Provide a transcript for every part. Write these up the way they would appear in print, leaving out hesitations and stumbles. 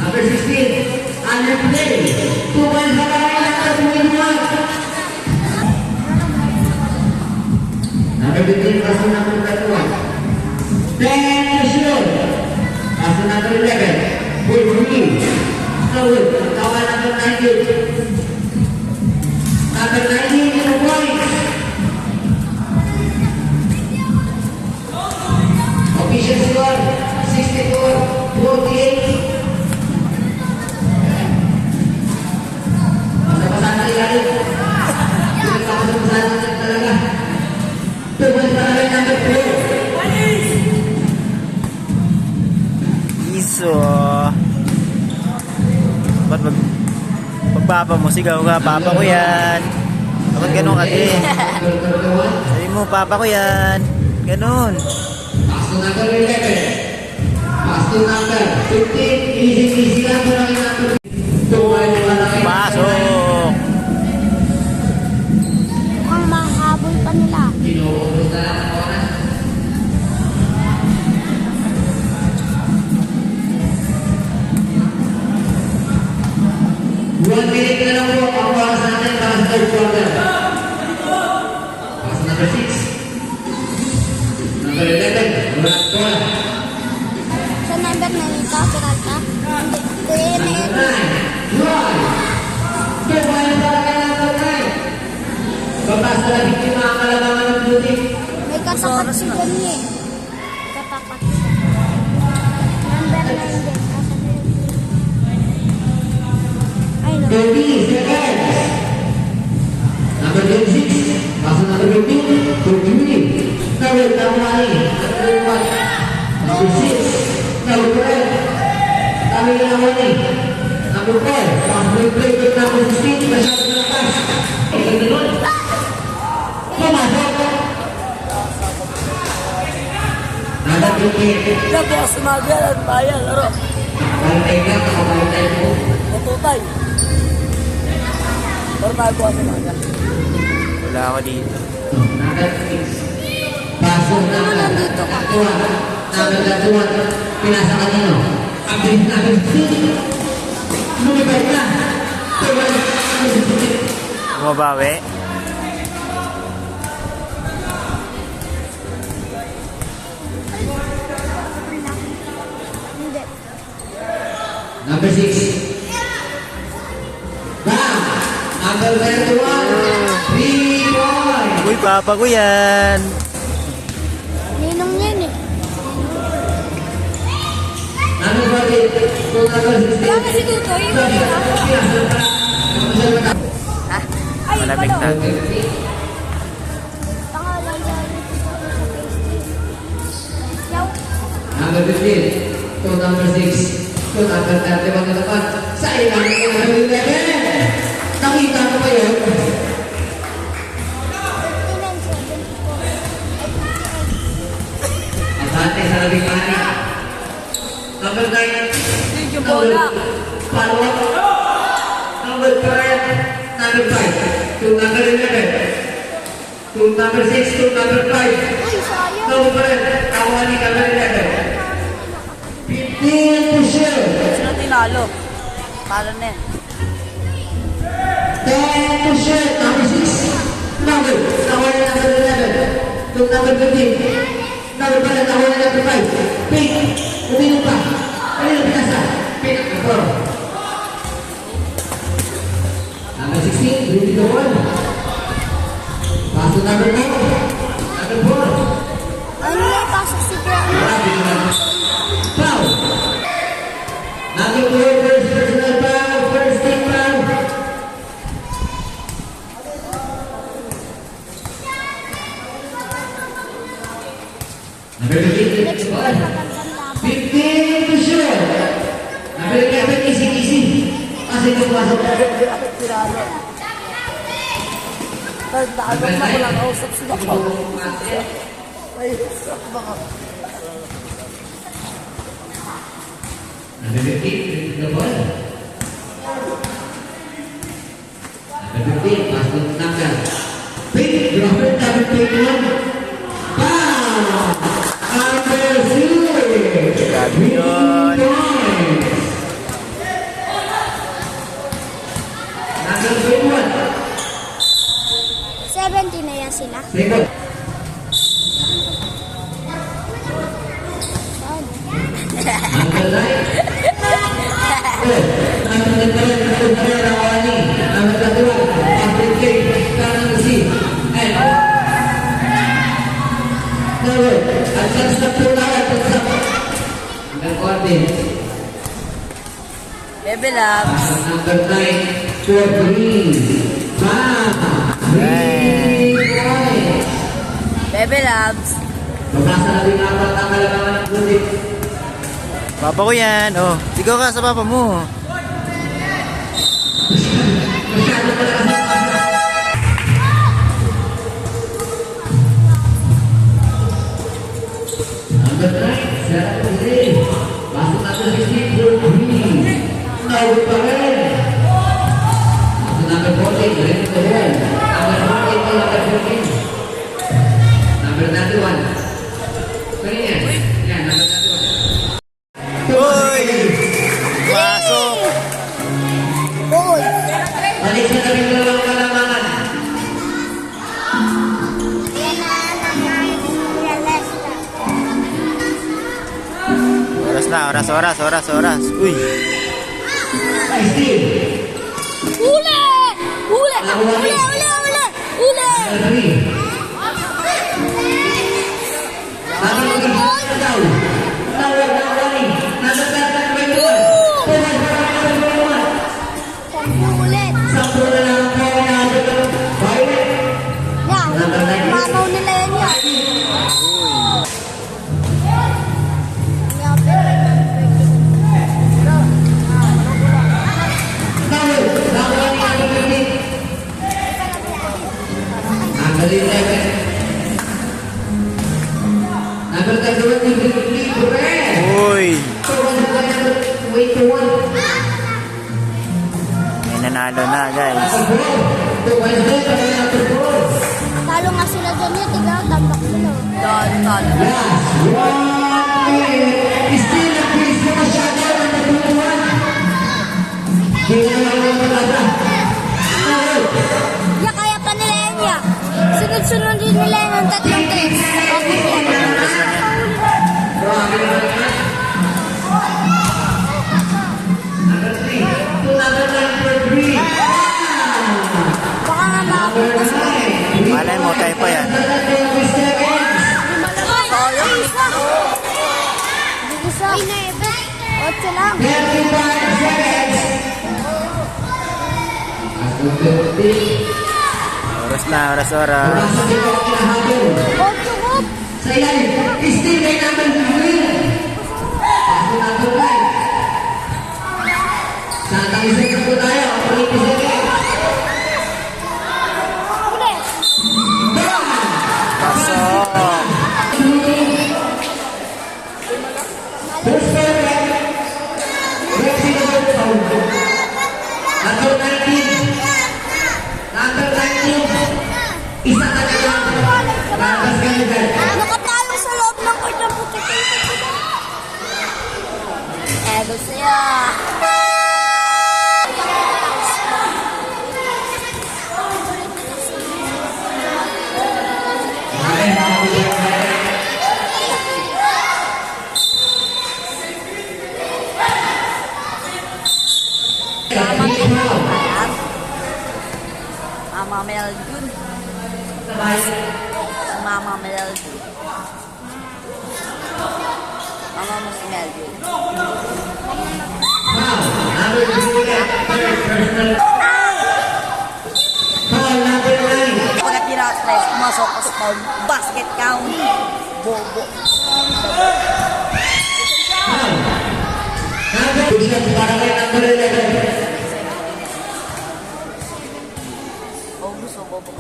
Number 16, under play. 2 points sa kanya, number 21. Number 15, pass to number 21. 10 to shoot. Pass to number 11. Good free. Slowed. Kawan number 19. Number 19, 2 points. Official score, 64-48. Masa-masahan na ilalim. Pinagpapasamasahan na talaga. 2 points para kay number 4. Iso. Ba't papa mo, sigaw ka, papa ko yan. Bakit ganun ka din? Sabi mo, papa ko yan. Ganun. Pass to number 11. Pass to number 15. Easy lang para kay number 2. Pasok. Mukhang mahabol pa nila. Kinuubos na lang ang oras. One minute na lang po ang oras natin para sa third quarter. Pass number 6. Number 11. Last one. Sa number 9 ito, Peralta. Kuya na yun. 9. Right. 2 points para kay number 9. Babas na lang yung mga kalabangan ng duty. May katapat si Gani eh. Katapat siya. Number 9 din. Nasa ay, no. 30 seconds. Number 26. Pass to number 15. 23. Number 21. Number 6. Number 12. Number 11. Number 4. Pass to play with number 16. Masyado na pass. Pumasok. Number 15. Yan po, sumagalan, bayan, laro. Balitay ka, nakabalitay mo. Matutay. Pero tayo po sa mga. Wala ako dito. Number 6. Pasok number 21. Number 21. Pinasa kanino? Update number 6. Lumipad na. Bumabawi. Hindi. Number 6. Bam! Number 21. 3 points. Uy, papa ko yan. Ninong yan eh. Number 40. Number 16. Kaya kasi tutoy. Ay, Malamig na. Pangalan dyan. Yaw. Number 15. To number 6. To number 31 na naman. Sa ilang number 11. Nakita mo ba yun? 59, 74. Abante sa labing ani. Number 9. Hindi yung bola. Follow up. Number 5. Number 5. To number 11. To number 6. To number 5. Uy, sayang. Number 5. Ako ni number 11. 15 to shoot. Sino tinalo? Talo na yan. 10 to shoot. Number 6. Number. Ako ni number 11. To number 15. Number 5. Ako ni number 5. Pink. Uminom pa. Uminom pinasa. Pink. Ako. Number 16, ready to one. Pass to number 9. Number 4. Ano na pasok si Graham? Foul. Number 4, first personal foul. First team foul. Number 15, Next week, one. magandang laban. 15 to shoot. Number 11, easy. Kasi pumasok. Tinalo. Third na ako na ko lang kausap sila ko. Ay, baka. Number 15, ready to ball. Number 15, pass to number. Pink, number 21. Bam! Number 0. Grabe yun. Bebe Labs. Number 9 for green. Green point. Bebe Labs. Mabasa na din apat ang kalabangan ng bulit. Papa ko yan. Oh, sigaw ka sa papa mo. Number 9, Sarah Jose. Pasok na sa 15 for green. Nawag pa rin. Number 14, Green to Hall. Number 14 to number 14. Number 91. Kaya yan. Yan, number 91. Uy! Pasok! Goal. Balik sa tabing dalawang kalamangan. Yan na naman. Realesta. Oras. Uy! Steve. Uli! Uli! Uli! Uli! Uli! Uli! Sampu ulit. Yan. Mamaw nila yan yan. Uy! May nanalo na, guys. Talo nga sila dyan yun. Tiga, tambak sila. Don. Ya, kaya pa nila yan ya. Sunod-sunod din nila yan ng tatlong tres. Okay yan. Baka nga makapunta sa Malay mo, tayo pa yan. isa. Otso lang. Oras. Otso hop. Sa ilalim, Steve ay naman green. Pasok na po tayo. Sa talisay na po tayo. Ulit. Pasok! First favorite. Rexy number 12. Number 19. Number 19. Isa na lang. Lakas ka na dyan. Nakatalo sa loob ng court ng puti. Ego siya. Mama Meldun. Mama Meldun. Mama mo si Meldun. Number 3. Foul number 9. Pagkatira at stress, pumasok ko sa foul. Basket count. Bobo. Number 2 para kay number 11. Oh, gusto, bobo.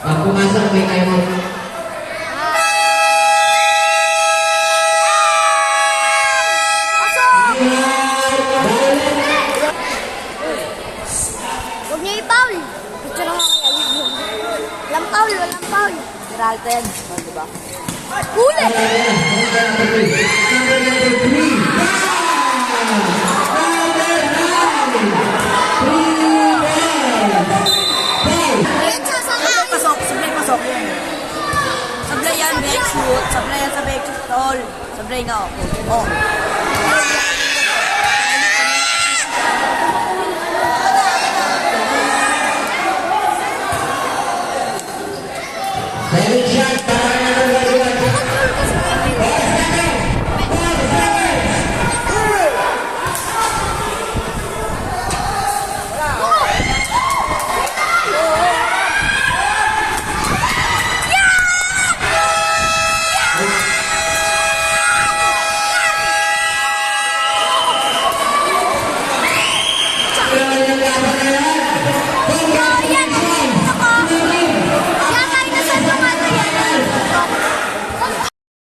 Pag pumasok, may time out. Huwag niya i-foul. Gusto na nga kaya. Walang foul. Geralten. Oh, diba? Ulit. Ayan, sasakay. Pasok. Sablay yan, back shoot. Sablay yan sa back shoot, tol. Sablay nga ako. Oh. Meron shot para